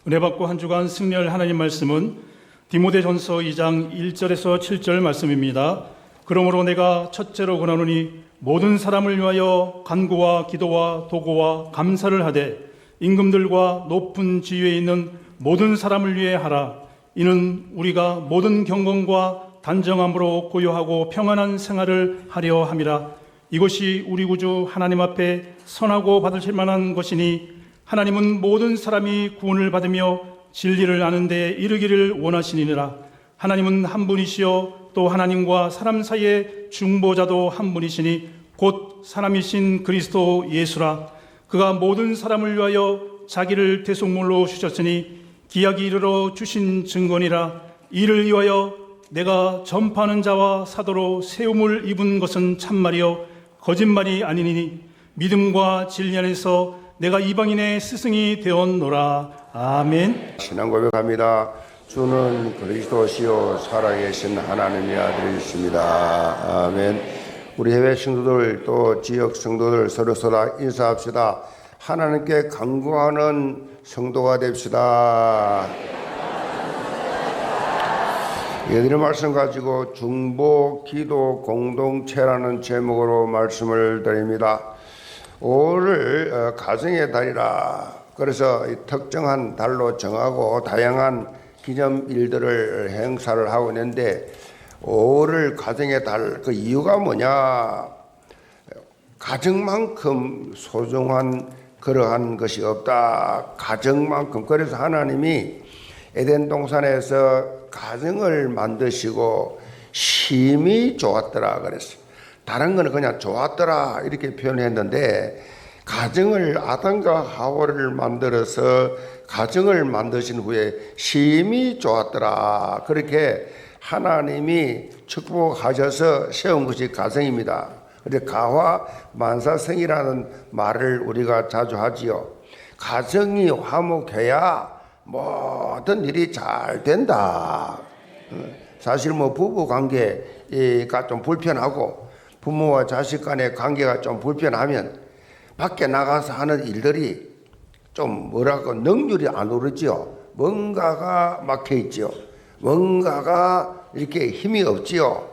은혜 받고 한 주간 승리할 하나님 말씀은 디모데전서 2장 1절에서 7절 말씀입니다. 그러므로 내가 첫째로 권하노니 모든 사람을 위하여 간구와 기도와 도고와 감사를 하되 임금들과 높은 지위에 있는 모든 사람을 위해 하라. 이는 우리가 모든 경건과 단정함으로 고요하고 평안한 생활을 하려 함이라. 이것이 우리 구주 하나님 앞에 선하고 받으실 만한 것이니 하나님은 모든 사람이 구원을 받으며 진리를 아는 데 이르기를 원하시니라. 하나님은 한 분이시요 또 하나님과 사람 사이의 중보자도 한 분이시니 곧 사람이신 그리스도 예수라. 그가 모든 사람을 위하여 자기를 대속물로 주셨으니 기약이 이르러 주신 증거니라. 이를 위하여 내가 전파하는 자와 사도로 세움을 입은 것은 참말이요 거짓말이 아니니 믿음과 진리 안에서 내가 이방인의 스승이 되었노라. 아멘. 신앙 고백합니다. 주는 그리스도시요 살아계신 하나님의 아들이십니다. 아멘. 우리 해외 성도들 또 지역 성도들 서로 인사합시다. 하나님께 간구하는 성도가 됩시다. 예들의 말씀 가지고 중보 기도 공동체라는 제목으로 말씀을 드립니다. 5월을 가정의 달이라 그래서 특정한 달로 정하고 다양한 기념일들을 행사를 하고 있는데 5월을 가정의 달, 그 이유가 뭐냐? 가정만큼 소중한 그러한 것이 없다. 가정만큼. 그래서 하나님이 에덴 동산에서 가정을 만드시고 심히 좋았더라 그랬어요. 다른 거는 그냥 좋았더라 이렇게 표현했는데 가정을 아담과 하와를 만들어서 가정을 만드신 후에 심히 좋았더라 그렇게 하나님이 축복하셔서 세운 것이 가정입니다. 그래서 가화 만사성이라는 말을 우리가 자주 하지요. 가정이 화목해야 모든 일이 잘 된다. 사실 부부 관계가 좀 불편하고 부모와 자식 간의 관계가 좀 불편하면 밖에 나가서 하는 일들이 좀 능률이 안 오르지요. 뭔가가 막혀 있지요. 뭔가가 이렇게 힘이 없지요.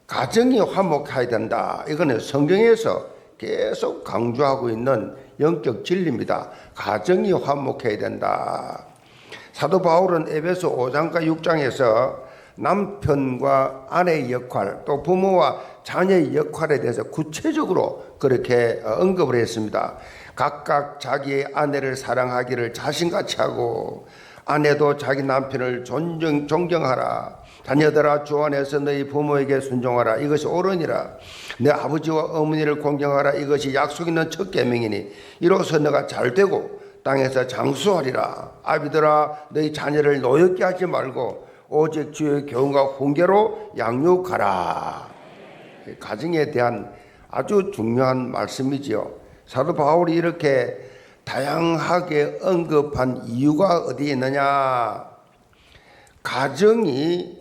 가정이 화목해야 된다. 이거는 성경에서 계속 강조하고 있는 영적 진리입니다. 가정이 화목해야 된다. 사도 바울은 에베소 5장과 6장에서 남편과 아내의 역할 또 부모와 자녀의 역할에 대해서 구체적으로 그렇게 언급을 했습니다. 각각 자기의 아내를 사랑하기를 자신같이 하고 아내도 자기 남편을 존경하라. 자녀들아 주 안에서 너희 부모에게 순종하라. 이것이 옳으니라. 내 아버지와 어머니를 공경하라. 이것이 약속 있는 첫 계명이니 이로써 너가 잘되고 땅에서 장수하리라. 아비들아 너희 자녀를 노엽게 하지 말고 오직 주의 교훈과 훈계로 양육하라. 가정에 대한 아주 중요한 말씀이지요. 사도 바울이 이렇게 다양하게 언급한 이유가 어디에 있느냐? 가정이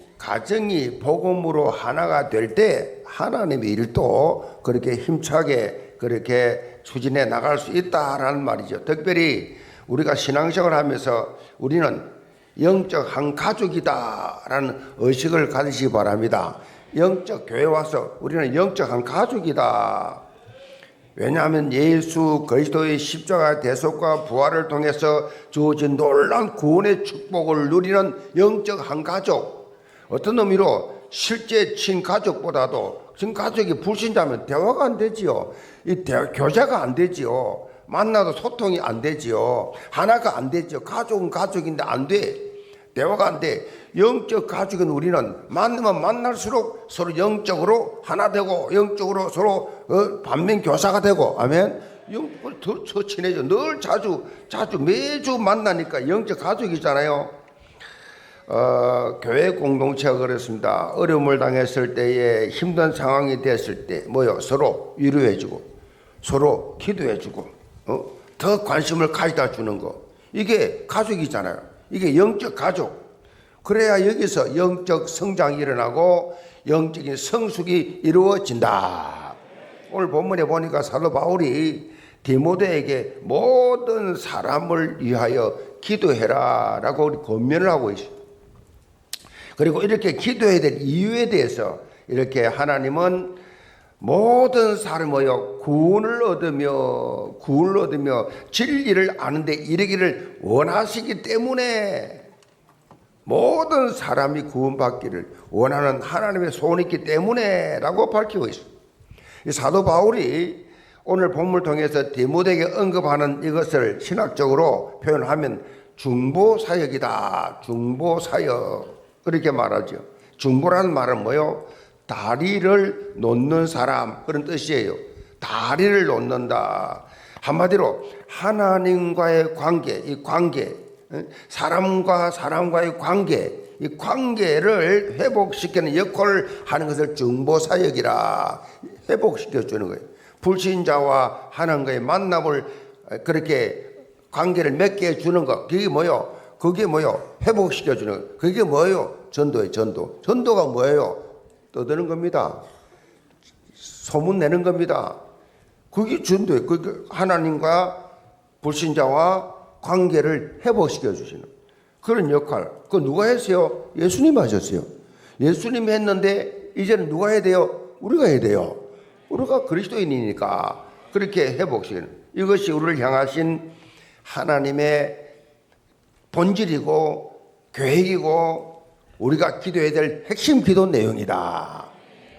복음으로 하나가 될 때 하나님의 일도 그렇게 힘차게 그렇게 추진해 나갈 수 있다라는 말이죠. 특별히 우리가 신앙생활을 하면서 우리는 영적 한 가족이다라는 의식을 가지시기 바랍니다. 영적 교회 와서 우리는 영적 한 가족이다. 왜냐하면 예수 그리스도의 십자가 대속과 부활을 통해서 주어진 놀라운 구원의 축복을 누리는 영적 한 가족. 어떤 의미로 실제 친가족보다도 친가족이 불신자면 대화가 안 되지요. 교제가 안 되지요. 만나도 소통이 안 되지요. 하나가 안 되지요. 가족은 가족인데 안 돼. 대화가 안 돼. 영적 가족은 우리는 만나면 만날수록 서로 영적으로 하나 되고 영적으로 서로 반면 교사가 되고 아멘. 영적으로 더 친해져. 늘 자주 매주 만나니까 영적 가족이잖아요. 교회 공동체가 그렇습니다. 어려움을 당했을 때에 힘든 상황이 됐을 때 서로 위로해주고 서로 기도해주고 더 관심을 가져다 주는 거. 이게 가족이잖아요. 이게 영적 가족. 그래야 여기서 영적 성장이 일어나고 영적인 성숙이 이루어진다. 오늘 본문에 보니까 사도 바울이 디모데에게 모든 사람을 위하여 기도해라 라고 우리 권면을 하고 있어요. 그리고 이렇게 기도해야 될 이유에 대해서 이렇게 하나님은 모든 사람의 구원을 얻으며 진리를 아는데 이르기를 원하시기 때문에, 모든 사람이 구원받기를 원하는 하나님의 소원이 있기 때문에 라고 밝히고 있어요. 이 사도 바울이 오늘 본문을 통해서 디모데에게 언급하는 이것을 신학적으로 표현하면 중보사역이다. 중보사역. 그렇게 말하죠. 중보라는 말은 뭐요? 다리를 놓는 사람, 그런 뜻이에요. 다리를 놓는다. 한마디로 하나님과의 관계, 이 관계, 사람과 사람과의 관계, 이 관계를 회복시키는 역할을 하는 것을 중보사역이라 회복시켜 주는 거예요. 불신자와 하나님과의 만남을 그렇게 관계를 맺게 해주는 것, 그게 뭐요? 그게 뭐요? 회복시켜 주는 것. 그게 뭐예요? 전도예요. 전도. 전도가 뭐예요? 떠드는 겁니다. 소문 내는 겁니다. 그게 전도예요. 그게 하나님과 불신자와 관계를 회복시켜 주시는 그런 역할. 그거 누가 했어요? 예수님 하셨어요. 예수님이 했는데 이제는 누가 해야 돼요? 우리가 해야 돼요. 우리가 그리스도인이니까 그렇게 회복시키는, 이것이 우리를 향하신 하나님의 본질이고 계획이고 우리가 기도해야 될 핵심 기도 내용이다.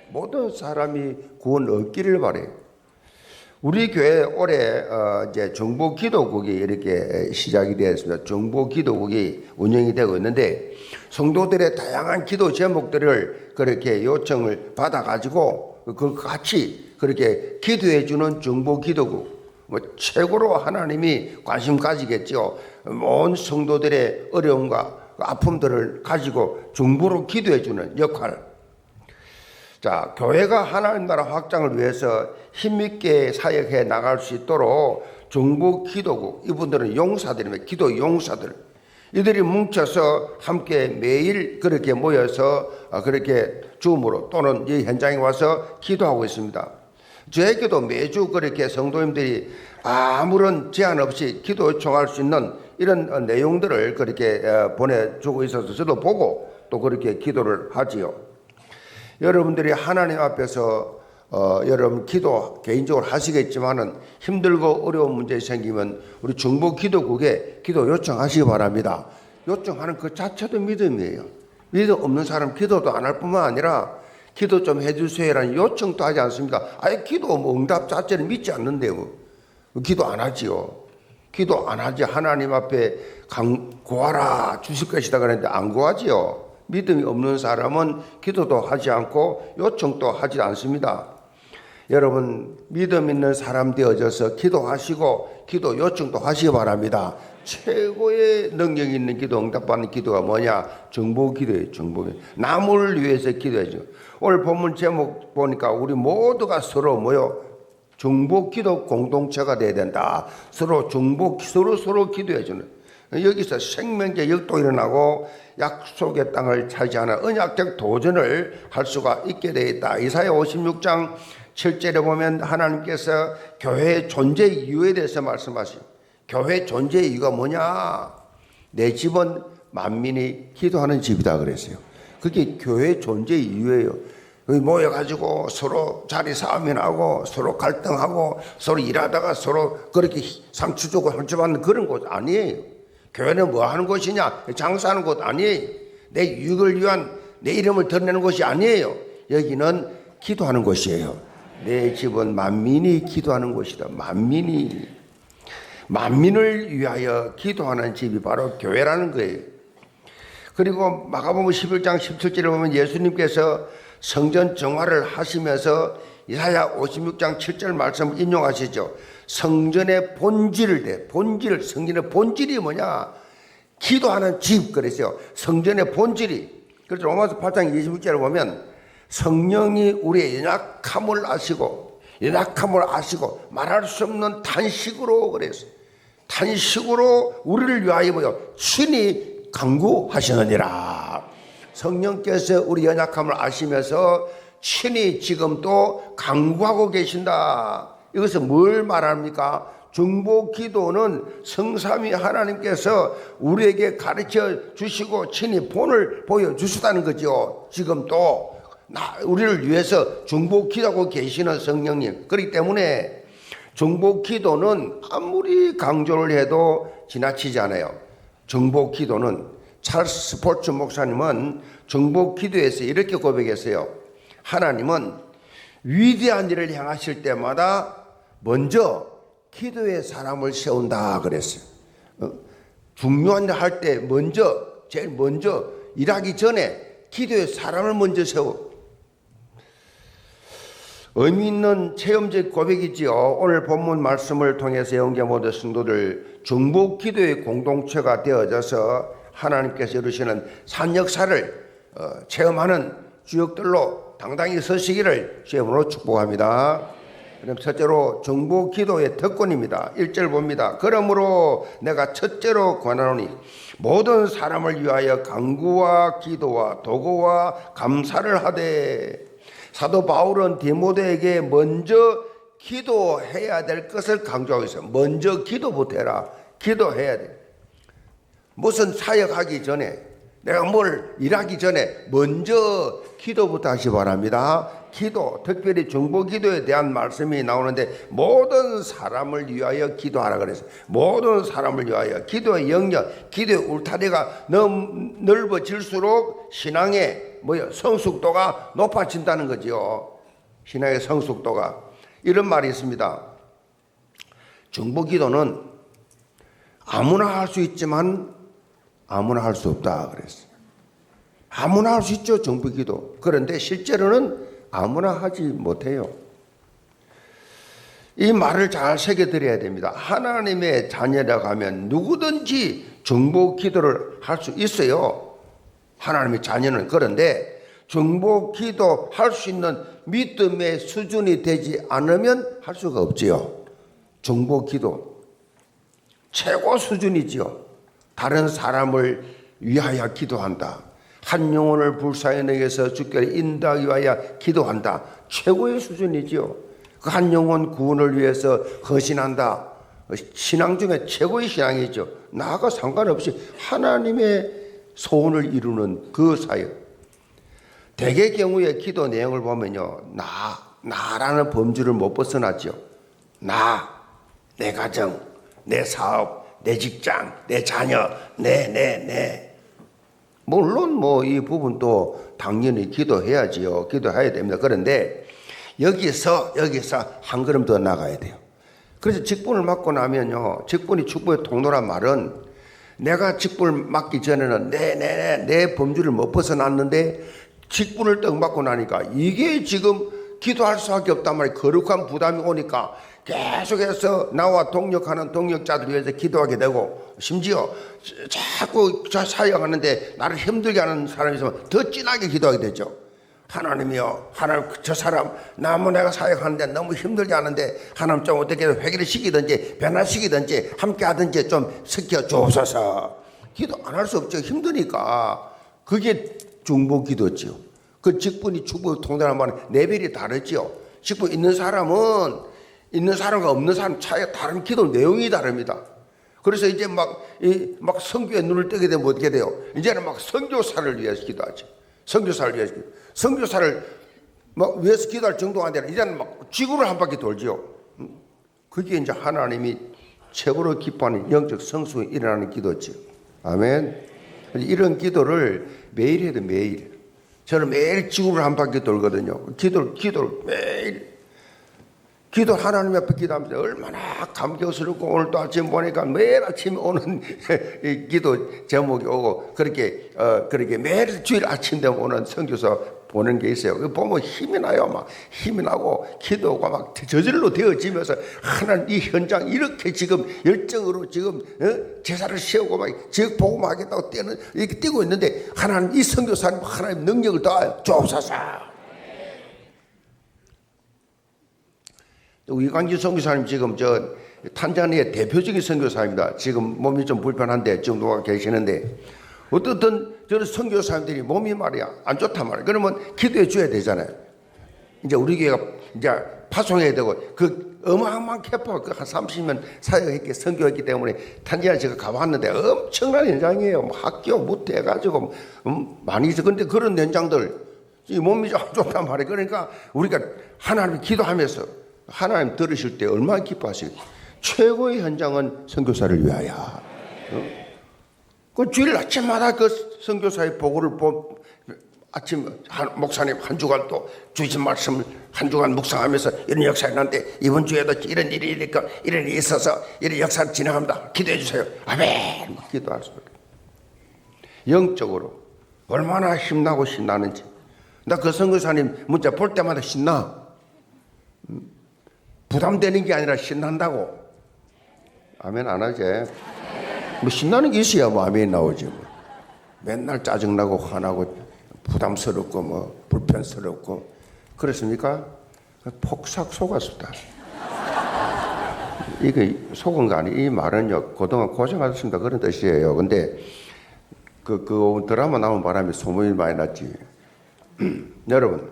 모든 사람이 구원 얻기를 바래요. 우리 교회 올해 이제 중보 기도국이 이렇게 시작이 되었습니다. 중보 기도국이 운영이 되고 있는데 성도들의 다양한 기도 제목들을 그렇게 요청을 받아가지고 그걸 같이 그렇게 기도해 주는 중보 기도국. 최고로 하나님이 관심 가지겠죠. 온 성도들의 어려움과 아픔들을 가지고 중보로 기도해 주는 역할. 자, 교회가 하나님 나라 확장을 위해서 힘있게 사역해 나갈 수 있도록 중보 기도국, 이분들은 용사들입니다. 기도 용사들. 이들이 뭉쳐서 함께 매일 그렇게 모여서 그렇게 줌으로 또는 이 현장에 와서 기도하고 있습니다. 저에게도 매주 그렇게 성도님들이 아무런 제한 없이 기도 요청할 수 있는 이런 내용들을 그렇게 보내주고 있어서 저도 보고 또 그렇게 기도를 하지요. 여러분들이 하나님 앞에서 여러분 기도 개인적으로 하시겠지만은 힘들고 어려운 문제 생기면 우리 중보 기도국에 기도 요청하시기 바랍니다. 요청하는 그 자체도 믿음이에요. 믿음 없는 사람 기도도 안 할 뿐만 아니라 기도 좀 해주세요라는 요청도 하지 않습니까? 아예 기도 응답 자체를 믿지 않는데요. 기도 안 하지요. 기도 안 하지. 하나님 앞에 구하라 주실 것이다 그랬는데 안 구하지요. 믿음이 없는 사람은 기도도 하지 않고 요청도 하지 않습니다. 여러분 믿음 있는 사람 되어져서 기도하시고 기도 요청도 하시기 바랍니다. 최고의 능력 있는 기도, 응답받는 기도가 뭐냐? 중보 기도예요. 중보 기도. 남을 위해서 기도해야죠. 오늘 본문 제목 보니까 우리 모두가 서로 뭐요? 중보 기도 공동체가 돼야 된다. 서로 서로 기도해주는. 여기서 생명적 역도 일어나고 약속의 땅을 차지하는 언약적 도전을 할 수가 있게 되어 있다. 이사야 56장 7절에 보면 하나님께서 교회의 존재 이유에 대해서 말씀하시죠. 교회 존재 이유가 뭐냐? 내 집은 만민이 기도하는 집이다 그랬어요. 그게 교회 존재 이유예요. 여기 모여가지고 서로 자리 싸움이 나고 서로 갈등하고 서로 일하다가 서로 그렇게 상처 주고 상처받는 그런 곳 아니에요. 교회는 뭐 하는 곳이냐? 장사하는 곳 아니에요. 내 유익을 위한 내 이름을 드러내는 곳이 아니에요. 여기는 기도하는 곳이에요. 내 집은 만민이 기도하는 곳이다. 만민을 위하여 기도하는 집이 바로 교회라는 거예요. 그리고 마가복음 11장 17절에 보면 예수님께서 성전 정화를 하시면서 이사야 56장 7절 말씀을 인용하시죠. 성전의 본질을 성전의 본질이 뭐냐? 기도하는 집 그랬어요. 성전의 본질이. 그래서 로마서 8장 26절을 보면 성령이 우리의 연약함을 아시고 말할 수 없는 탄식으로 그랬어요. 탄식으로 우리를 위하여 뭐요? 친히 간구하시느니라. 성령께서 우리 연약함을 아시면서 친히 지금 또 간구하고 계신다. 이것은 뭘 말합니까? 중보 기도는 성삼위 하나님께서 우리에게 가르쳐 주시고 친히 본을 보여주시다는 거죠. 지금 또 우리를 위해서 중보 기도하고 계시는 성령님. 그렇기 때문에 중보 기도는 아무리 강조를 해도 지나치지 않아요. 중보 기도는 찰스 스포츠 목사님은 중보 기도에서 이렇게 고백했어요. 하나님은 위대한 일을 향하실 때마다 먼저 기도의 사람을 세운다 그랬어요. 중요한 일 할 때 제일 먼저 일하기 전에 기도의 사람을 먼저 세워. 의미 있는 체험적 고백이지요. 오늘 본문 말씀을 통해서 영계 모든 성도들 중보 기도의 공동체가 되어져서 하나님께서 이루시는 산 역사를 체험하는 주역들로 당당히 서시기를 주님으로 축복합니다. 그럼 첫째로 중보 기도의 특권입니다. 1절 봅니다. 그러므로 내가 첫째로 권하노니 모든 사람을 위하여 간구와 기도와 도구와 감사를 하되. 사도 바울은 디모데에게 먼저 기도해야 될 것을 강조하고 있어요. 먼저 기도부터 해라. 기도해야 돼. 무슨 사역하기 전에, 내가 뭘 일하기 전에 먼저 기도부터 하시 바랍니다. 기도, 특별히 중보 기도에 대한 말씀이 나오는데 모든 사람을 위하여 기도하라 그랬어요. 모든 사람을 위하여. 기도의 영역, 기도의 울타리가 넓어질수록 신앙의 성숙도가 높아진다는 거죠. 신앙의 성숙도가. 이런 말이 있습니다. 중보 기도는 아무나 할 수 있지만 아무나 할 수 없다 그랬어요. 아무나 할 수 있죠, 중보 기도. 그런데 실제로는 아무나 하지 못해요. 이 말을 잘 새겨드려야 됩니다. 하나님의 자녀라고 하면 누구든지 중보 기도를 할 수 있어요. 하나님의 자녀는. 그런데 중보 기도 할 수 있는 믿음의 수준이 되지 않으면 할 수가 없지요. 중보 기도 최고 수준이지요. 다른 사람을 위하여 기도한다. 한 영혼을 불사에 내게서 주께 인도하기 위하여 기도한다. 최고의 수준이지요. 그 한 영혼 구원을 위해서 헌신한다. 신앙 중에 최고의 신앙이죠. 나하고 상관없이 하나님의 소원을 이루는 그 사역. 대개 경우에 기도 내용을 보면요, 나라는 범주를 못 벗어나죠. 내 가정, 내 사업, 내 직장, 내 자녀, 내. 물론 이 부분도 당연히 기도해야지요. 기도해야 됩니다. 그런데 여기서 한 걸음 더 나가야 돼요. 그래서 직분을 맡고 나면요, 직분이 축복의 통로란 말은 내가 직분을 맡기 전에는 내 범주를 못 벗어났는데 직분을 딱 맡고 나니까 이게 지금 기도할 수밖에 없단 말이에요. 거룩한 부담이 오니까 계속해서 나와 동역하는 동역자들 위해서 기도하게 되고, 심지어 자꾸 사역하는데 나를 힘들게 하는 사람이 있으면 더 진하게 기도하게 되죠. 하나님이요, 하나님 저 사람 내가 사역하는데 너무 힘들게 하는데 하나님 좀 어떻게 회개를 시키든지 변화시키든지 함께 하든지 좀 시켜 주옵소서. 기도 안 할 수 없죠. 힘드니까. 그게 중보 기도지요. 그 직분이 축복을 통달하는 말은 레벨이 다르지요. 직분 있는 사람은 있는 사람과 없는 사람 차이가 다른 기도 내용이 다릅니다. 그래서 이제 막 선교에 눈을 뜨게 되면 어떻게 돼요? 이제는 막 선교사를 위해서 기도하죠. 선교사를 위해서 기도. 선교사를 위해서 기도할 정도가 아니라 이제는 막 지구를 한 바퀴 돌지요. 그게 이제 하나님이 최고로 기뻐하는 영적 성숙이 일어나는 기도죠. 아멘. 이런 기도를 매일 해도 매일. 저는 매일 지구를 한 바퀴 돌거든요. 기도를 매일. 기도 하나님 앞에 기도하면서 얼마나 감격스럽고, 오늘 또 아침 보니까 매일 아침에 오는 이 기도 제목이 오고, 그렇게 매일 주일 아침 되면 오는 선교사 보는 게 있어요. 그 보면 힘이 나요. 막 힘이 나고 기도가 막 저절로 되어지면서 하나님 이 현장 이렇게 지금 열정으로 지금 제사를 세우고 막 지역 복음하겠다고 이렇게 뛰고 있는데 하나님 이 선교사님 하나님 능력을 더하여 주옵소서. 이광주 선교사님 지금 탄자니아 대표적인 선교사입니다. 지금 몸이 좀 불편한데 지금 누가 계시는데, 어떻든 저는 선교사님들이 몸이 말이야 안 좋단 말이야. 그러면 기도해 줘야 되잖아요. 이제 우리 교회가 이제 파송해야 되고 그 어마어마한 캐파가 한 30년 사역했기 선교했기 때문에 탄자니아 제가 가봤는데 엄청난 현장이에요. 뭐 학교 못해가지고 많이 있어. 근데 그런 현장들 이 몸이 좀 좋단 말이에요. 그러니까 우리가 하나님 기도하면서 하나님 들으실 때 얼마나 기뻐하시겠어요. 최고의 현장은 선교사를 위하여. 그 주일 아침마다 그 선교사의 보고를 아침 목사님 한 주간 또 주신 말씀을 한 주간 묵상하면서 이런 역사가 있는데 이번 주에도 이런 일이 이런 일이 있어서 이런 역사를 진행합니다. 기도해 주세요. 아멘. 기도할 수 있어요. 영적으로 얼마나 힘나고 신나는지. 나 그 선교사님 문자 볼 때마다 신나. 부담되는 게 아니라 신난다고. 아멘 안 하지? 뭐 신나는 게 있어야 뭐 아멘 나오지. 뭐. 맨날 짜증나고 화나고 부담스럽고 뭐 불편스럽고 그렇습니까? 폭삭 속았습니다. 이게 속은 거 아니. 이 말은요 그동안 고생하셨습니다 그런 뜻이에요. 근데 그 드라마 나온 바람에 소문이 많이 났지. 여러분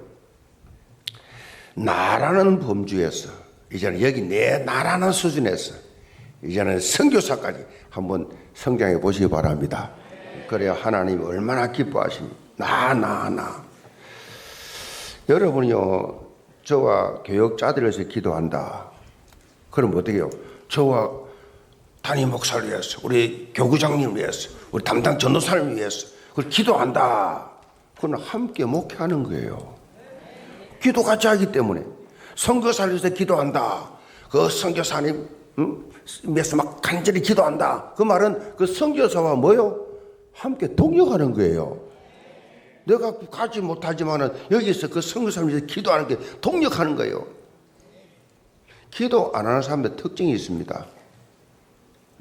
나라는 범주에서 이제는 여기 내 나라는 수준에서 이제는 선교사까지 한번 성장해 보시기 바랍니다. 그래야 하나님이 얼마나 기뻐하십니까? 나. 여러분이요, 저와 교역자들을 위해서 기도한다. 그럼 어떻게 해요? 저와 담임 목사를 위해서, 우리 교구장님을 위해서, 우리 담당 전도사님을 위해서, 그걸 기도한다. 그건 함께 목회하는 거예요. 기도 같이 하기 때문에. 선교사를 위해서 기도한다. 그 선교사님, 위해서 막 간절히 기도한다. 그 말은 그 선교사와 뭐요? 함께 동역하는 거예요. 내가 가지 못하지만은 여기서 그 선교사를 위해서 기도하는 게 동역하는 거예요. 기도 안 하는 사람들 특징이 있습니다.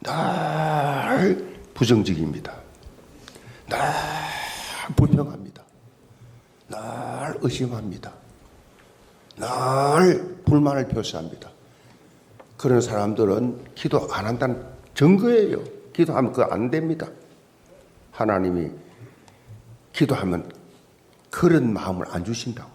날 부정적입니다. 날 불평합니다. 날 의심합니다. 날 불만을 표시합니다. 그런 사람들은 기도 안 한다는 증거예요. 기도하면 그거 안 됩니다. 하나님이 기도하면 그런 마음을 안 주신다고.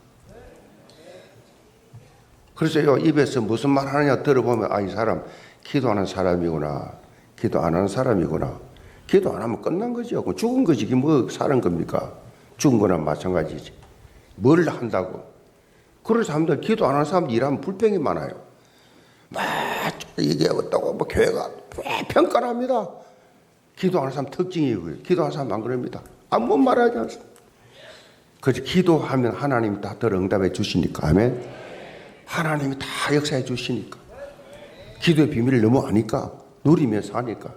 그래서요, 입에서 무슨 말 하느냐 들어보면, 아, 이 사람 기도하는 사람이구나. 기도 안 하는 사람이구나. 기도 안 하면 끝난 거죠. 죽은 거지. 이게 뭐 사는 겁니까? 죽은 거나 마찬가지지. 뭘 한다고. 그런 사람들, 기도 안 하는 사람들 일하면 불평이 많아요. 막 이게 어떻고, 뭐 교회가 왜 평가를 합니다. 기도하는 사람 특징이 그거예요. 기도하는 사람 안 그럽니다. 아무 말하지 않습니다. 그래서 기도하면 하나님이 다 들어 응답해 주시니까. 아멘. 하나님이 다 역사해 주시니까. 기도의 비밀을 너무 아니까. 누리면서 하니까.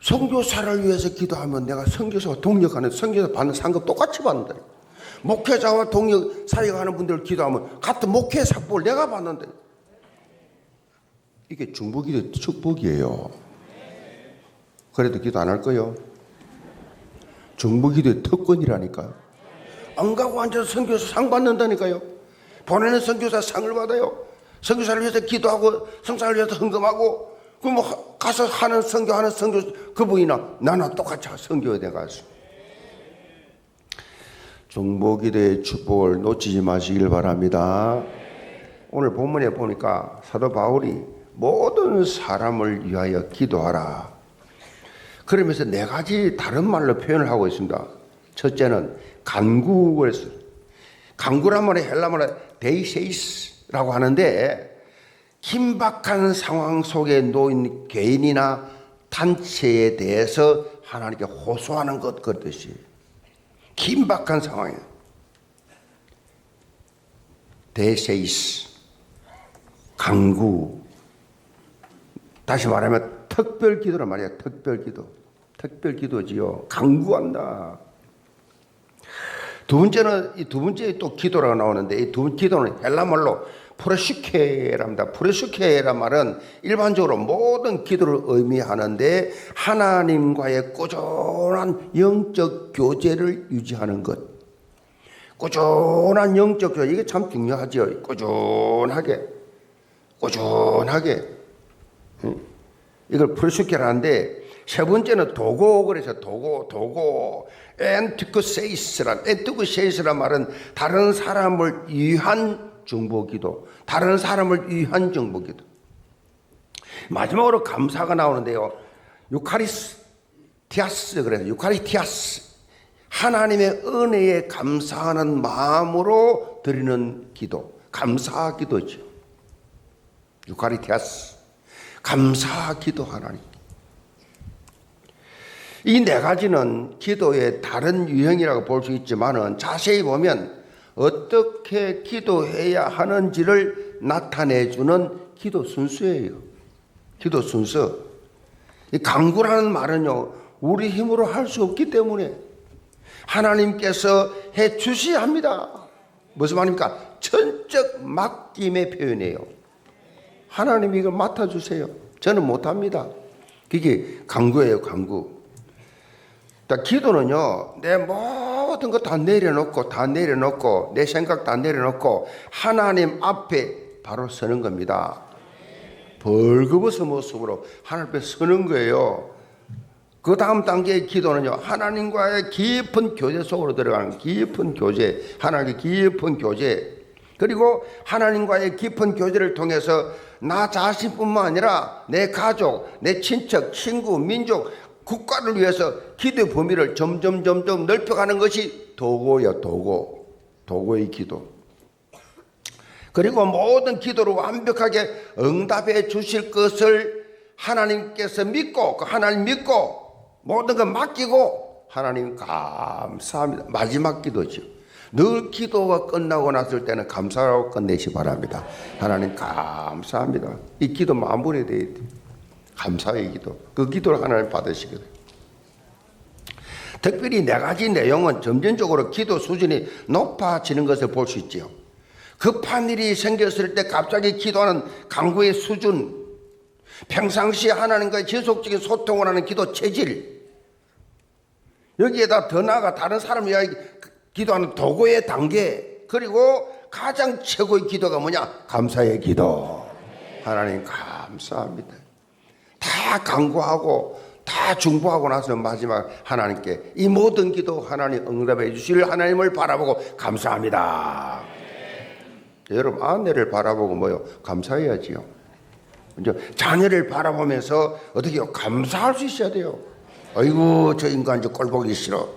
선교사를 위해서 기도하면 내가 선교사와 동역하는, 선교사 받는 상급 똑같이 받는다. 목회자와 동역 사역하는 분들 기도하면 같은 목회 삭복을 내가 받는다. 이게 중보기도의 축복이에요. 그래도 기도 안 할 거요. 중보기도의 특권이라니까. 안 가고 앉아서 선교사 상 받는다니까요. 보내는 선교사 상을 받아요. 선교사를 위해서 기도하고 성사를 위해서 헌금하고 그 뭐 가서 하는 선교 그분이나 나나 똑같이 선교에 내가서. 중보기도의 축복을 놓치지 마시길 바랍니다. 오늘 본문에 보니까 사도 바울이 모든 사람을 위하여 기도하라. 그러면서 네 가지 다른 말로 표현을 하고 있습니다. 첫째는 간구를 했어요. 간구란 말이 헬라말로 데이세이스라고 하는데 긴박한 상황 속에 놓인 개인이나 단체에 대해서 하나님께 호소하는 것 그렇듯이 긴박한 상황이에요. 데이세이스 간구. 다시 말하면 특별 기도란 말이야. 특별 기도. 특별 기도지요. 간구한다. 두 번째는 이 두 번째 또 기도라고 나오는데 이 두 기도는 헬라말로 프레슈케랍니다. 프레슈케란 말은 일반적으로 모든 기도를 의미하는데 하나님과의 꾸준한 영적 교제를 유지하는 것. 꾸준한 영적 교제. 이게 참 중요하죠. 꾸준하게. 이걸 프레슈케라는데 세 번째는 도고, 그래서 도고. 엔티쿠세이스란 말은 다른 사람을 위한 중보기도, 다른 사람을 위한 중보기도. 마지막으로 감사가 나오는데요. 유카리스티아스, 그래서 유카리스티아스. 하나님의 은혜에 감사하는 마음으로 드리는 기도, 감사 기도죠. 유카리스티아스, 감사 기도 하나님. 이 네 가지는 기도의 다른 유형이라고 볼 수 있지만은 자세히 보면 어떻게 기도해야 하는지를 나타내주는 기도 순수예요. 기도 순서. 이 간구라는 말은요, 우리 힘으로 할 수 없기 때문에 하나님께서 해 주셔야 합니다. 무슨 말입니까? 전적 맡김의 표현이에요. 하나님 이걸 맡아주세요. 저는 못합니다. 그게 간구예요, 간구. 기도는요, 내 모든 것 다 내려놓고 내 생각 다 내려놓고 하나님 앞에 바로 서는 겁니다. 벌거벗은 모습으로 하나님 앞에 서는 거예요. 그 다음 단계의 기도는요, 하나님과의 깊은 교제 속으로 들어가는 깊은 교제, 하나님의 깊은 교제. 그리고 하나님과의 깊은 교제를 통해서 나 자신뿐만 아니라 내 가족, 내 친척, 친구, 민족, 국가를 위해서 기도의 범위를 점점 넓혀가는 것이 도고예요. 도고의 기도. 그리고 모든 기도를 완벽하게 응답해 주실 것을 하나님께서 믿고, 하나님 믿고 모든 걸 맡기고 하나님 감사합니다. 마지막 기도죠. 늘 기도가 끝나고 났을 때는 감사하고 끝내시 바랍니다. 하나님 감사합니다. 이 기도 마무리돼야 돼요. 감사의 기도. 그 기도를 하나님 받으시거든요. 특별히 네 가지 내용은 점진적으로 기도 수준이 높아지는 것을 볼 수 있지요. 급한 일이 생겼을 때 갑자기 기도하는 간구의 수준, 평상시에 하나님과의 지속적인 소통을 하는 기도 체질, 여기에다 더 나아가 다른 사람을 위하여 기도하는 도구의 단계, 그리고 가장 최고의 기도가 뭐냐? 감사의 기도. 하나님 감사합니다. 다 간구하고 다 중보하고 나서 마지막 하나님께 이 모든 기도 하나님 응답해 주실 하나님을 바라보고 감사합니다. 여러분, 아내를 바라보고 뭐요? 감사해야지요. 자녀를 바라보면서 어떻게 해요? 감사할 수 있어야 돼요. 아이고, 저 인간 저 꼴 보기 싫어.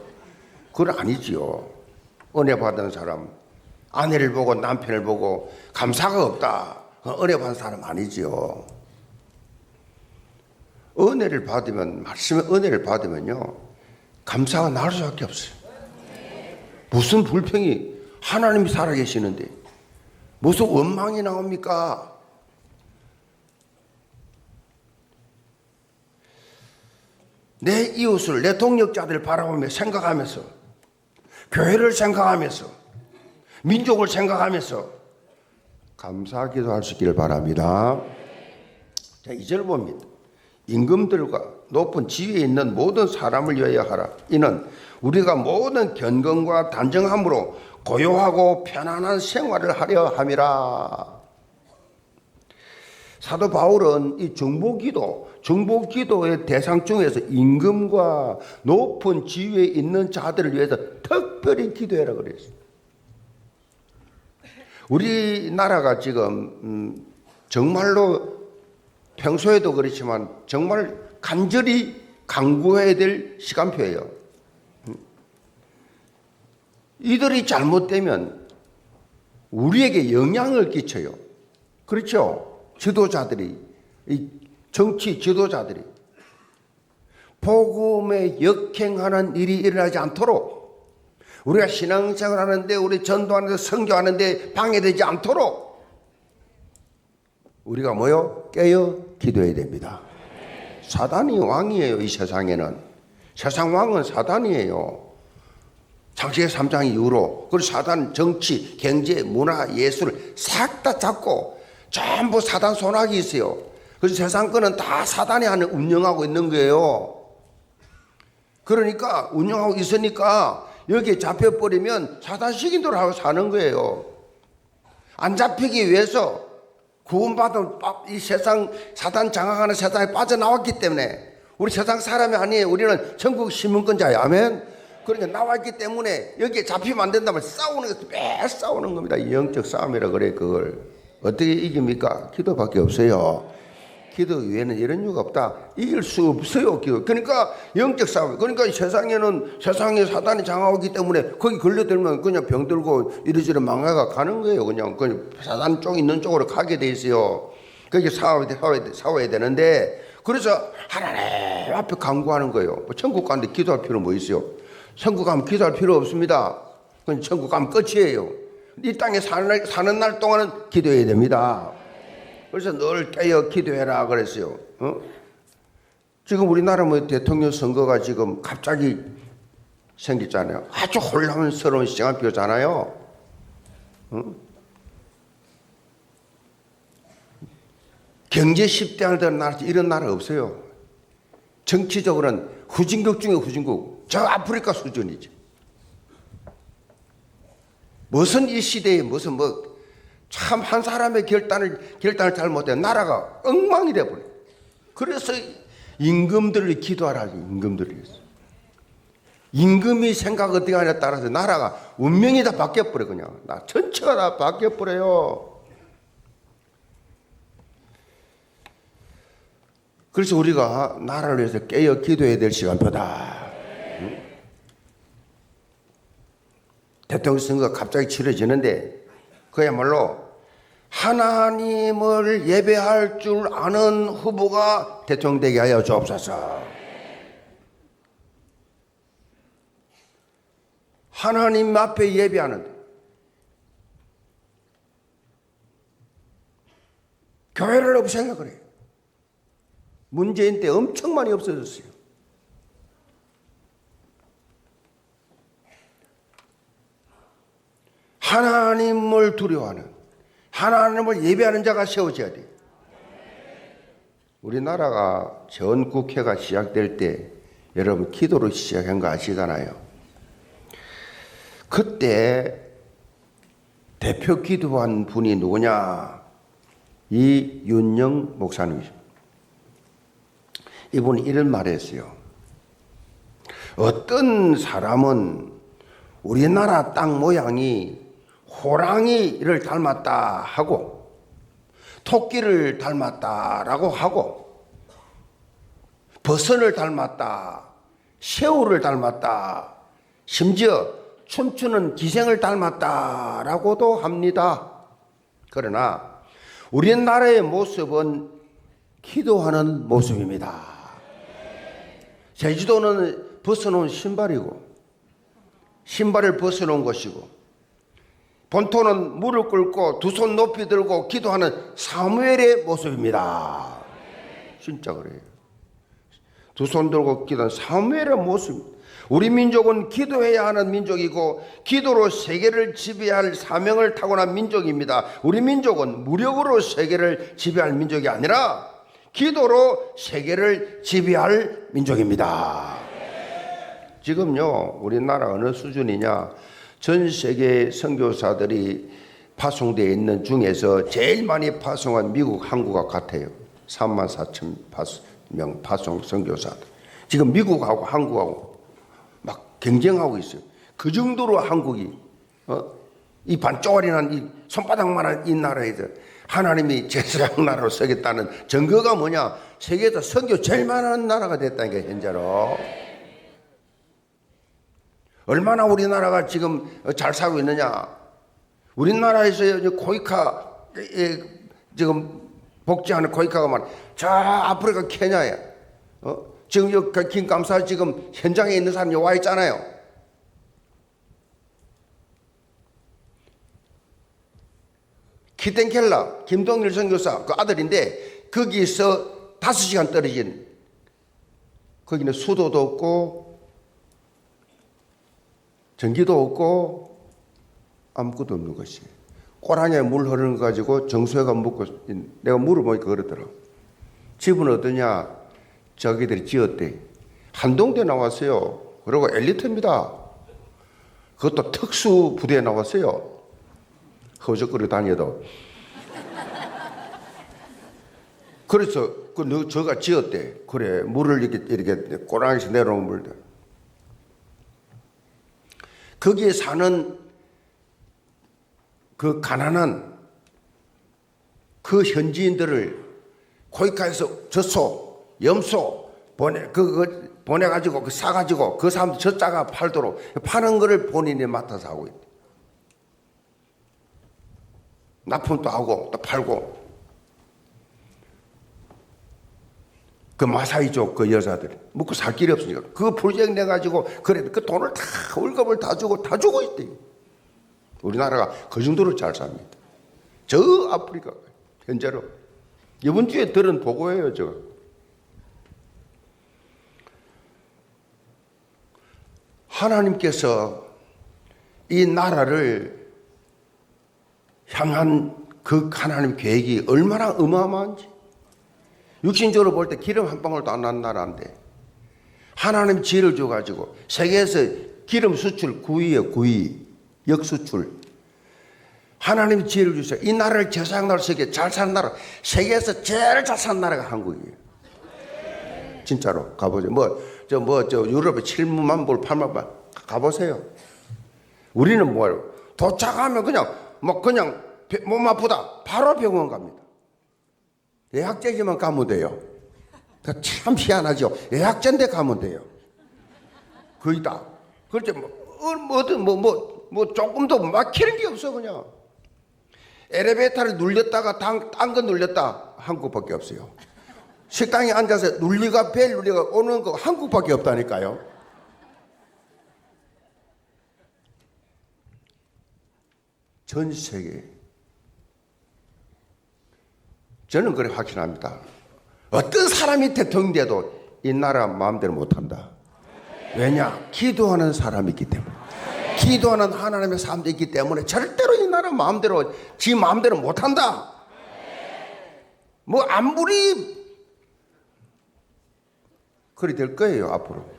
그건 아니지요. 은혜 받은 사람, 아내를 보고 남편을 보고 감사가 없다, 은혜 받은 사람 아니지요. 은혜를 받으면, 말씀의 은혜를 받으면요, 감사가 나올 수밖에 없어요. 무슨 불평이, 하나님이 살아계시는데 무슨 원망이 나옵니까? 내 이웃을, 내 동역자들을 바라보며 생각하면서, 교회를 생각하면서, 민족을 생각하면서 감사하기도 할 수 있기를 바랍니다. 자, 2절 봅니다. 임금들과 높은 지위에 있는 모든 사람을 위하여 하라. 이는 우리가 모든 견건과 단정함으로 고요하고 편안한 생활을 하려 함이라. 사도 바울은 이 중보기도의 대상 중에서 임금과 높은 지위에 있는 자들을 위해서 특별히 기도해라 그랬어요. 우리나라가 지금 정말로 평소에도 그렇지만 정말 간절히 간구해야 될 시간표예요. 이들이 잘못되면 우리에게 영향을 끼쳐요. 그렇죠? 지도자들이, 이 정치 지도자들이 복음에 역행하는 일이 일어나지 않도록, 우리가 신앙생활 하는데, 우리 전도하는데, 선교하는데 방해되지 않도록 우리가 뭐요? 깨어 기도해야 됩니다. 사단이 왕이에요. 이 세상에는 세상 왕은 사단이에요. 창세기 3장 이후로. 그리고 사단 정치, 경제, 문화, 예술 싹 다 잡고 전부 사단 손아귀 있어요. 그래서 세상 거는 다 사단이 하는 운영하고 있는 거예요. 그러니까 운영하고 있으니까 여기에 잡혀버리면 사단 시킨 대로 하고 사는 거예요. 안 잡히기 위해서 구원받은 이 세상, 사단 장악하는 세상에 빠져나왔기 때문에 우리 세상 사람이 아니에요. 우리는 전국 신문권자예요. 아멘. 그러니까 나왔기 때문에 여기에 잡히면 안 된다면 싸우는 것도 매 싸우는 겁니다. 영적 싸움이라 그래. 그걸 어떻게 이깁니까? 기도밖에 없어요. 기도 외에는 이런 이유가 없다. 이길 수 없어요. 기도. 그러니까 영적 싸움. 그러니까 세상에는 세상에 사단이 장악하기 때문에 거기 걸려들면 그냥 병들고 이리저리 망해가 가는 거예요. 그냥 사단 쪽 있는 쪽으로 가게 돼 있어요. 거기 싸워야 되는데 그래서 하나님 앞에 간구하는 거예요. 뭐 천국 가는데 기도할 필요 뭐 있어요? 천국 가면 기도할 필요 없습니다. 그건 천국 가면 끝이에요. 이 땅에 사는 날 동안은 기도해야 됩니다. 그래서 늘 깨어 기도해라 그랬어요. 지금 우리나라 뭐 대통령 선거가 지금 갑자기 생겼잖아요. 아주 혼란스러운 시간표잖아요. 경제 10대 하던 나라 이런 나라 없어요. 정치적으로는 후진국 중에 후진국. 저 아프리카 수준이지. 무슨 이 시대에 무슨 뭐 참 한 사람의 결단을 잘못해 나라가 엉망이 돼버려. 그래서 임금들이 기도하라. 임금들이 임금이 생각 어떻게 하냐에 따라서 나라가 운명이 다 바뀌어버려. 그냥 나 전체가 다 바뀌어버려요. 그래서 우리가 나라를 위해서 깨어 기도해야 될 시간표다. 대통령 선거가 갑자기 치러지는데 그야말로 하나님을 예배할 줄 아는 후보가 대통령 되게 하여 주옵소서. 하나님 앞에 예배하는 교회를 없애려 그래요. 문재인 때 엄청 많이 없어졌어요. 하나님을 두려워하는, 하나님을 예배하는 자가 세워져야 돼요. 우리나라가 전 국회가 시작될 때 여러분 기도로 시작한 거 아시잖아요. 그때 대표 기도한 분이 누구냐? 이윤영 목사님이죠. 이분이 이런 말을 했어요. 어떤 사람은 우리나라 땅 모양이 호랑이를 닮았다 하고 토끼를 닮았다라고 하고 버선을 닮았다, 새우를 닮았다, 심지어 춤추는 기생을 닮았다라고도 합니다. 그러나 우리나라의 모습은 기도하는 모습입니다. 제주도는 벗어놓은 신발이고 신발을 벗어놓은 것이고 본토는 무릎 꿇고 두 손 높이 들고 기도하는 사무엘의 모습입니다. 진짜 그래요. 두 손 들고 기도하는 사무엘의 모습. 우리 민족은 기도해야 하는 민족이고 기도로 세계를 지배할 사명을 타고난 민족입니다. 우리 민족은 무력으로 세계를 지배할 민족이 아니라 기도로 세계를 지배할 민족입니다. 지금요 우리나라 어느 수준이냐, 전 세계 선교사들이 파송되어 있는 중에서 제일 많이 파송한 미국 한국과 같아요. 34,000명 파송 선교사들. 지금 미국하고 한국하고 막 경쟁하고 있어요. 그 정도로 한국이 이 반쪽알이 난 이 손바닥만한 이 나라에서 하나님이 제사장 나라로 서겠다는 증거가 뭐냐? 세계에서 선교 제일 많은 나라가 됐다니까 현재로. 얼마나 우리나라가 지금 잘 살고 있느냐? 우리나라에서 코이카 지금 복지하는 코이카가 말, 저 아프리카 케냐에 지금 여기 김감사 지금 현장에 있는 사람이 와 있잖아요. 키텐켈라 김동일 선교사 그 아들인데 거기서 5시간 떨어진, 거기는 수도도 없고 전기도 없고 아무것도 없는 것이. 꼬라냐에 물 흐르는 거 가지고 정수해가 묻고, 내가 물어보니까 그러더라고. 집은 어떠냐? 자기들이 지었대. 한동대 나왔어요. 그리고 엘리트입니다. 그것도 특수 부대에 나왔어요. 허우적거리고 다녀도. 그래서 저가 지었대. 그래, 물을 이렇게 꼬랑에서 내려오는 물들. 거기에 사는 그 가난한 그 현지인들을 코이카에서 젖소, 염소 보내가지고 사가지고 그 사람들 젖자가 팔도록 파는 거를 본인이 맡아서 하고 있대. 납품도 하고 또 팔고. 그 마사이족 그 여자들 먹고 살 길이 없으니까 그 프로젝트 내가지고 그래 그 돈을 다 월급을 다 주고 있대. 우리나라가 그 정도로 잘 삽니다. 저 아프리카 현재로 이번 주에 들은 보고예요. 저 하나님께서 이 나라를 향한 그 하나님 계획이 얼마나 어마어마한지. 육신적으로 볼 때 기름 한 방울도 안 난 나라인데 하나님 지혜를 줘가지고 세계에서 기름 수출 9위예요. 9위 역수출. 하나님 지혜를 주셔서 이 나라를 제사장 나라 세계 잘 사는 나라, 세계에서 제일 잘 사는 나라가 한국이에요. 진짜로 가보죠. 저 유럽에 7만 불 8만 불 가보세요. 우리는 뭐예요? 도착하면 그냥 몸 아프다 바로 병원 갑니다. 예약제지만 가면 돼요. 참 희한하죠. 예약제인데 가면 돼요. 거의 다. 그렇지 조금도 막히는 게 없어. 그냥 엘리베이터를 눌렸다가 딴 거 눌렸다 한국밖에 없어요. 식당에 앉아서 눌리가 벨 눌리가 오는 거 한국밖에 없다니까요. 전 세계. 저는 그래 확신합니다. 어떤 사람이 대통령 돼도 이 나라 마음대로 못한다. 왜냐? 기도하는 사람이 있기 때문에. 기도하는 하나님의 사람들이 있기 때문에 절대로 이 나라 마음대로 지 마음대로 못한다. 아무리 그리 될 거예요 앞으로.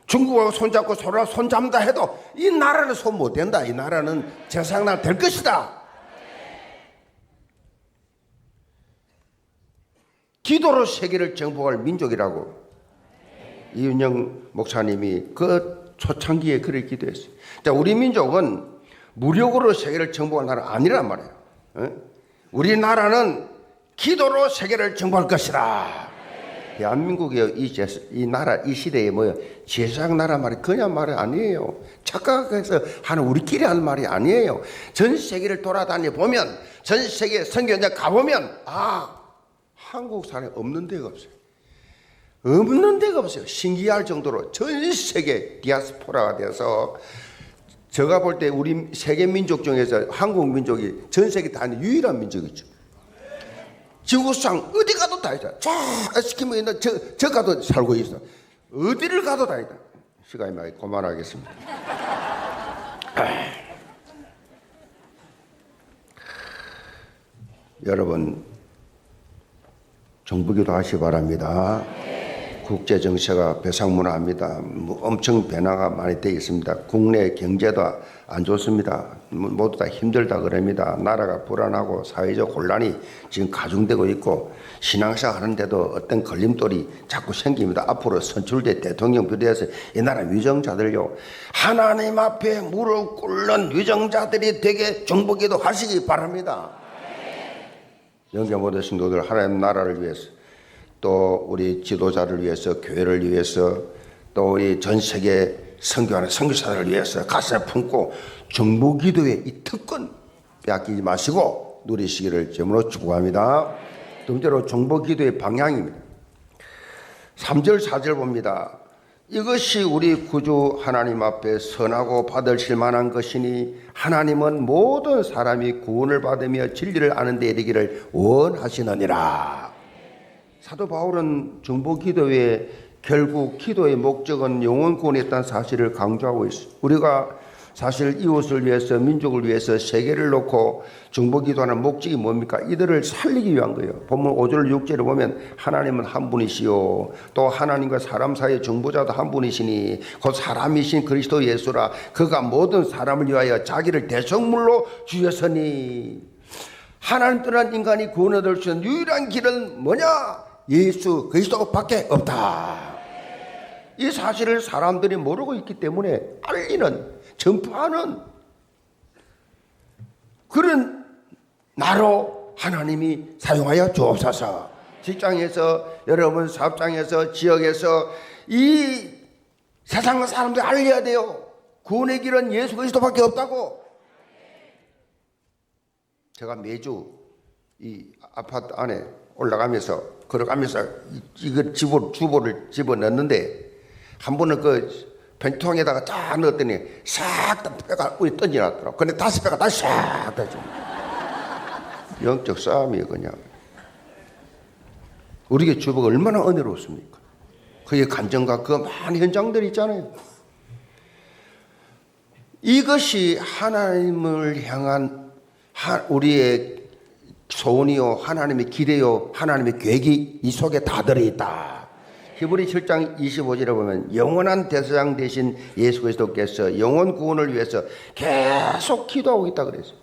중국하고 손잡고 손잡는다 해도 이 나라는 손 못 댄다. 이 나라는 제사장 나라 될 것이다. 기도로 세계를 정복할 민족이라고 이윤영 목사님이 그 초창기에 그렇게 기도했어요. 자, 우리 민족은 무력으로 세계를 정복할 나라 아니란 말이에요. 우리나라는 기도로 세계를 정복할 것이다. 대한민국의 이 나라, 이 시대에 제사장 나라 말이 그냥 말이 아니에요. 착각해서 하는 우리끼리 하는 말이 아니에요. 전 세계를 돌아다니 보면, 전 세계 선교연장 가보면, 한국 사람이 없는 데가 없어요. 없는 데가 없어요. 신기할 정도로 전 세계 디아스포라가 돼서 제가 볼 때 우리 세계 민족 중에서 한국 민족이 전 세계 다니는 유일한 민족이죠. 지구상 어디 가도 다 있다. 저 에스키모 있는 저 가도 살고 있어. 어디를 가도 다 있다. 시간이 많이 그만하겠습니다. 여러분 정부기도 하시 바랍니다. 국제 정세가 배상문화합니다. 엄청 변화가 많이 되어 있습니다. 국내 경제도 안 좋습니다. 모두 다 힘들다 그럽니다. 나라가 불안하고 사회적 혼란이 지금 가중되고 있고 신앙생활 하는데도 어떤 걸림돌이 자꾸 생깁니다. 앞으로 선출될 대통령 비롯해서 이 나라 위정자들요, 하나님 앞에 무릎 꿇는 위정자들이 되게 정복기도 하시기 바랍니다. 영계 모든 성도들 하나님 나라를 위해서, 또 우리 지도자를 위해서, 교회를 위해서, 또 우리 전 세계 선교하는 선교사들을 위해서 가슴에 품고 정복기도의 이 특권 빼앗기지 마시고 누리시기를 제물로 축복합니다. 두 번째로 정복기도의 방향입니다. 3절 4절 봅니다. 이것이 우리 구주 하나님 앞에 선하고 받으실 만한 것이니 하나님은 모든 사람이 구원을 받으며 진리를 아는 데 이르기를 원하시느니라. 사도 바울은 정복기도의 결국 기도의 목적은 영혼 구원에 있다는 사실을 강조하고 있습니다. 우리가 사실 이웃을 위해서, 민족을 위해서 세계를 놓고 정복기도하는 목적이 뭡니까? 이들을 살리기 위한 거예요. 본문 5절 6절을 보면 하나님은 한 분이시요 또 하나님과 사람 사이의 정보자도 한 분이시니 곧 사람이신 그리스도 예수라. 그가 모든 사람을 위하여 자기를 대성물로 주셨으니 하나님 떠난 인간이 구원 얻을 수 있는 유일한 길은 뭐냐? 예수 그리스도밖에 없다. 이 사실을 사람들이 모르고 있기 때문에 알리는, 전파하는 그런 나로 하나님이 사용하여 주옵소서. 직장에서, 여러분 사업장에서, 지역에서 이 세상 사람들 알려야 돼요. 구원의 길은 예수 그리스도밖에 없다고. 제가 매주 이 아파트 안에 올라가면서 걸어가면서 이거 주보를 집어 넣는데 한 번은 그 변통에다가 쫙 넣었더니 싹 다 빼가 우리 던져놨더라고. 근데 5배가 다시 싹 다 영적 싸움이에요. 그냥 우리의 주보가 얼마나 은혜롭습니까? 그의 간증과 그 많은 현장들이 있잖아요. 이것이 하나님을 향한 우리의 소원이요, 하나님의 기대요, 하나님의 계획이 이 속에 다 들어있다. 히브리 7장 25절에 보면 영원한 대제사장 되신 예수 그리스도께서 영혼 구원을 위해서 계속 기도하고 있다 그랬어요.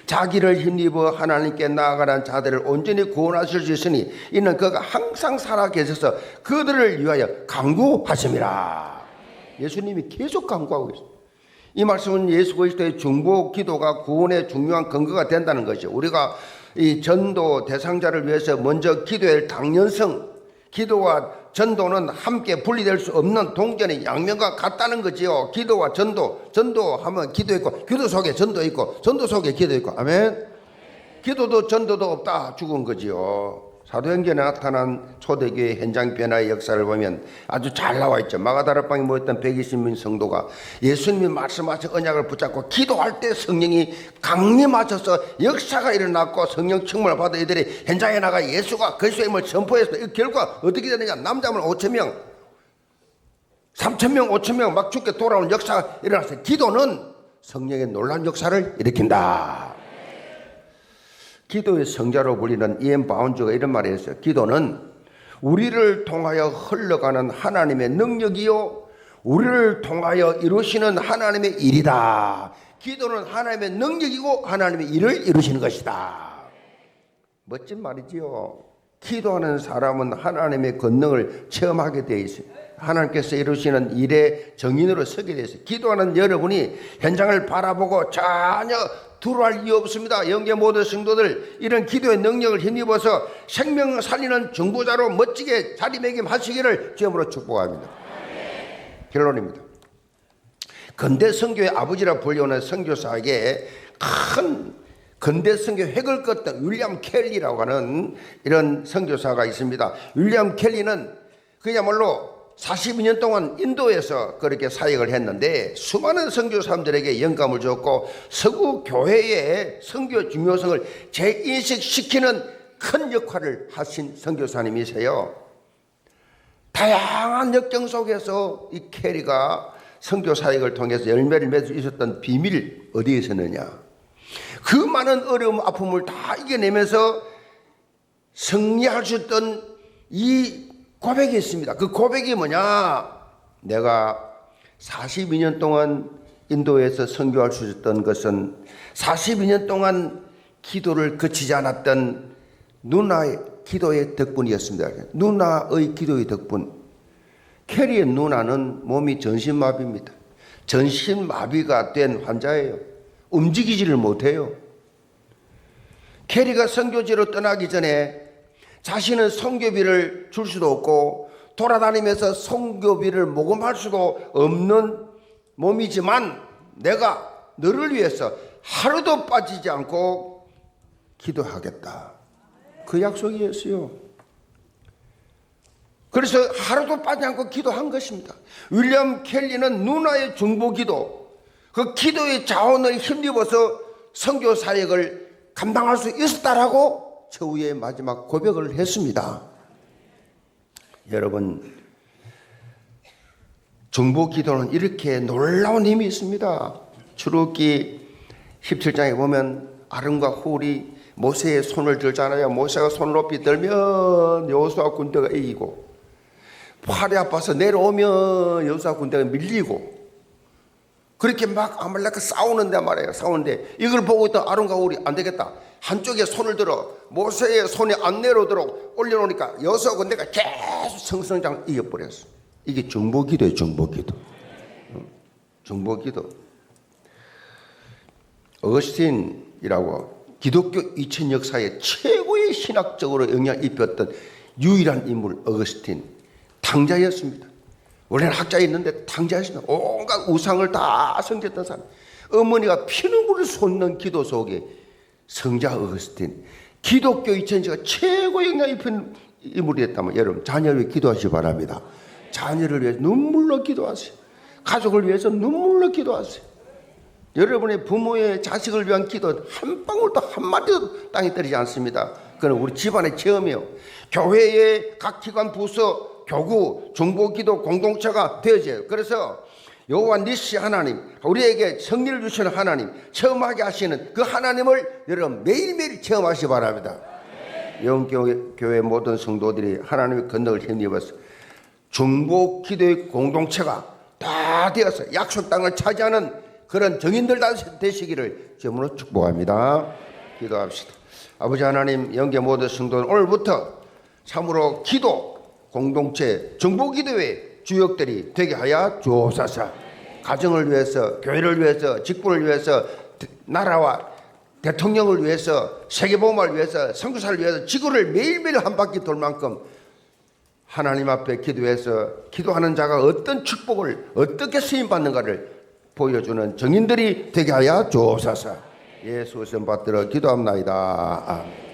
자기를 힘입어 하나님께 나아가는 자들을 온전히 구원하실 수 있으니 이는 그가 항상 살아 계셔서 그들을 위하여 간구하심이라. 예수님이 계속 간구하고 있어요. 이 말씀은 예수 그리스도의 중보 기도가 구원의 중요한 근거가 된다는 것이죠. 우리가 이 전도 대상자를 위해서 먼저 기도해야 할 당연성, 기도와 전도는 함께 분리될 수 없는 동전의 양면과 같다는 거지요. 기도와 전도하면 기도 있고, 기도 속에 전도 있고, 전도 속에 기도 있고, 아멘. 기도도 전도도 없다 죽은 거지요. 사도행전에 나타난 초대교회 현장 변화의 역사를 보면 아주 잘 나와 있죠. 마가다락방에 모였던 120명 성도가 예수님이 말씀하신 언약을 붙잡고 기도할 때 성령이 강림하셔서 역사가 일어났고 성령 충만을 받아 이들이 현장에 나가 예수가 그리스도의 힘을 선포해서 이 결과 어떻게 되느냐? 남자면 5,000명, 3,000명, 5,000명 막 죽게 돌아오는 역사가 일어났어요. 기도는 성령의 놀라운 역사를 일으킨다. 기도의 성자로 불리는 이엠 바운즈가 이런 말을 했어요. 기도는 우리를 통하여 흘러가는 하나님의 능력이요, 우리를 통하여 이루시는 하나님의 일이다. 기도는 하나님의 능력이고 하나님의 일을 이루시는 것이다. 멋진 말이지요. 기도하는 사람은 하나님의 권능을 체험하게 되어 있어요. 하나님께서 이루시는 일의 정인으로 서게 되어 있어요. 기도하는 여러분이 현장을 바라보고 전혀 두려워할 이유 없습니다. 영계 모든 성도들 이런 기도의 능력을 힘입어서 생명을 살리는 중보자로 멋지게 자리매김하시기를 주님으로 축복합니다. 결론입니다. 근대 선교의 아버지라 불리우는 선교사에게 큰 근대 선교 획을 껐던 윌리엄 켈리라고 하는 이런 선교사가 있습니다. 윌리엄 켈리는 그야말로 42년 동안 인도에서 그렇게 사역을 했는데 수많은 선교사람들에게 영감을 줬고 서구 교회의 선교 중요성을 재인식시키는 큰 역할을 하신 선교사님이세요. 다양한 역경 속에서 이 캐리가 선교 사역을 통해서 열매를 맺을 수 있었던 비밀 어디에 있었느냐? 그 많은 어려움, 아픔을 다 이겨내면서 승리할 수 있던 이 고백이 있습니다. 그 고백이 뭐냐? 내가 42년 동안 인도에서 선교할 수 있었던 것은 42년 동안 기도를 그치지 않았던 누나의 기도의 덕분이었습니다. 누나의 기도의 덕분. 캐리의 누나는 몸이 전신마비입니다. 전신마비가 된 환자예요. 움직이지를 못해요. 캐리가 선교지로 떠나기 전에 자신은 선교비를 줄 수도 없고 돌아다니면서 선교비를 모금할 수도 없는 몸이지만 내가 너를 위해서 하루도 빠지지 않고 기도하겠다. 그 약속이었어요. 그래서 하루도 빠지지 않고 기도한 것입니다. 윌리엄 켈리는 누나의 중보기도, 그 기도의 자원을 힘입어서 선교 사역을 감당할 수 있었다라고 최후의 마지막 고백을 했습니다. 여러분, 중보기도는 이렇게 놀라운 힘이 있습니다. 출애굽기 17장에 보면 아론과 훌이 모세의 손을 들잖아요. 모세가 손을 높이 들면 여호수아 군대가 이기고, 팔이 아파서 내려오면 여호수아 군대가 밀리고, 그렇게 막 아말렉과 싸우는데 말이에요. 싸우는데 이걸 보고 있던 아론과 훌이 안 되겠다. 한쪽에 손을 들어 모세의 손이 안 내려오도록 올려놓으니까 여섯 군데가 계속 성성장 이겨버렸어. 이게 중보기도예요. 중보기도. 중보기도. 어거스틴이라고 기독교 2000 역사에 최고의 신학적으로 영향을 입혔던 유일한 인물 어거스틴, 탕자였습니다. 원래는 학자였는데 탕자였습니다. 온갖 우상을 다 섬겼던 사람. 어머니가 피눈물을 쏟는 기도 속에 성자 어거스틴, 기독교 2000년가 최고 영향을 입힌 인물이었다면 여러분 자녀를 위해 기도하시기 바랍니다. 자녀를 위해 눈물로 기도하세요. 가족을 위해서 눈물로 기도하세요. 여러분의 부모의 자식을 위한 기도 한 방울도 한 마디도 땅에 떨어지지 않습니다. 그건 우리 집안의 체험이에요. 교회의 각 기관 부서, 교구, 중보기도 공동체가 되어져요. 그래서 여호와 니시 하나님, 우리에게 승리를 주시는 하나님, 체험하게 하시는 그 하나님을 여러분 매일매일 체험하시기 바랍니다. 영교회 모든 성도들이 하나님의 건너를 힘입어서 중보기도의 공동체가 다 되어서 약속 땅을 차지하는 그런 정인들 다 되시기를 주님으로 축복합니다. 기도합시다. 아버지 하나님, 영계 모든 성도는 오늘부터 참으로 기도 공동체 중보기도의 주역들이 되게 하여 주옵소서. 가정을 위해서, 교회를 위해서, 직분을 위해서, 나라와 대통령을 위해서, 세계보험을 위해서, 선교사를 위해서 지구를 매일매일 한 바퀴 돌 만큼 하나님 앞에 기도해서 기도하는 자가 어떤 축복을 어떻게 쓰임받는가를 보여주는 정인들이 되게 하여 주옵소서. 예수 선 받들어 기도합나이다. 아멘.